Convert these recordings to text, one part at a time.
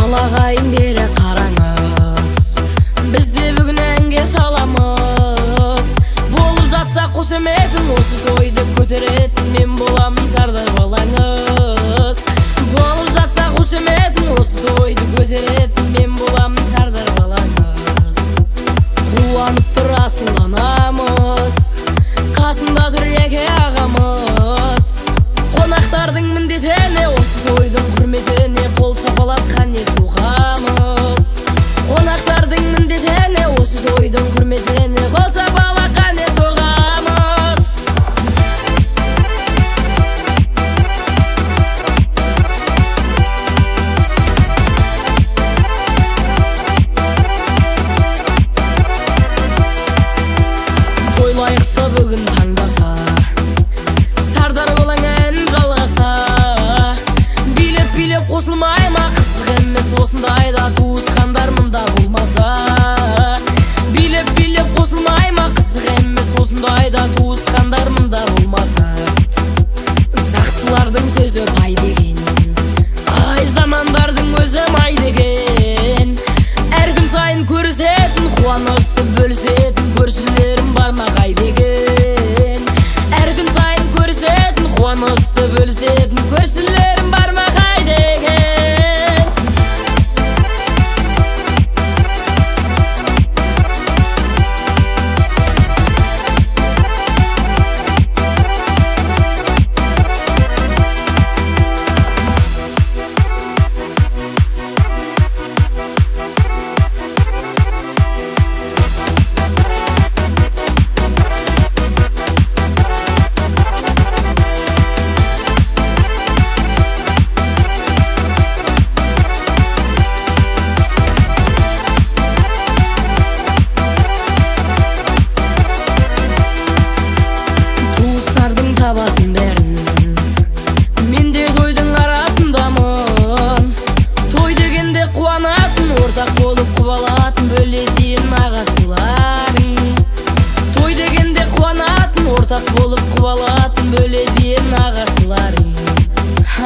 Алағайын бері қараңыз, бізде бүгін әнге саламыз. Болып жатса қошеметін, осы тойды көтеретін мен боламын сардар балаңыз. Болып жатса қошеметін, осы тойды көтеретін мен боламын сардар балаңыз. Қуанып тұр асыл анамыз, қасында тұр еке ағамыз. Қонақтардың міндетіне, осы тойдың құрметіне қол шапалатқан не соғамыз. Қонақтардың міндетіне, осы тойдың құрметіне қол шапалатқан не соғамыз. Тойлайықса бүгін таңдаса, сардар балаң ән жалғаса. Билеп қосылмай ма, қызық емес осындайда туысқандар мында болмаса. Билеп қосылмай ма, қызық емес осындайда туысқандар мында болмаса. Жақсылардың сөзі бай деген, ай замандардың өзі май деген. Әр күн сайын көрісетін, қуанышты бөлісетін көршілерім бар ма қай деген. Әр күн сайын көрісетін, қуанышты бөлісетін көршілерім бар ма қай деген. Табасын бәрін, мен де тойдың арасындамын. Той дегенде қуанатын, ортақ болып құбалатын бөлесен ағасыларың. Той дегенде қуанатын, ортақ болып құбалатын бөлесен ағасыларың.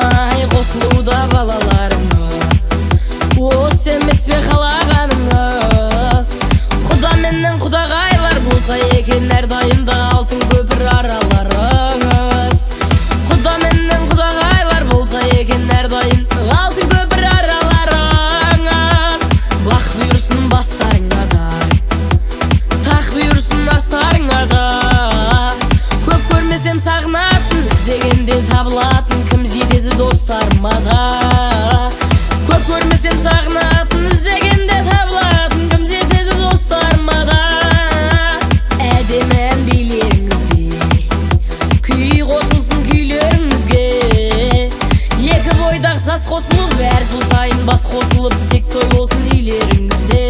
Ай қосылуда балаларыңыз, осы емес пе қалағаныңыз. Құда менен құдағайлар болса екен әрдайымда алтын көпір араларыңыз. Құда менен құдағайлар болса екен әрдайым алтын көпір араларыңыз. Бақ бұйырсын бастарыңа да, тақ бұйырсын астарыңа да. Көп көрмесем сағынатын, іздегенде табылатын кім жетеді достарыма да. Көп көрмесем сағынатын, іздегенде табылатын кім жетеді достарыма да. Әдемі ән билеріңізде, күй қосылсын күйлеріңізге. Екі бойдақ жас қосылып, әр жыл сайын бас қосылып, тек той болсын үйлеріңізде.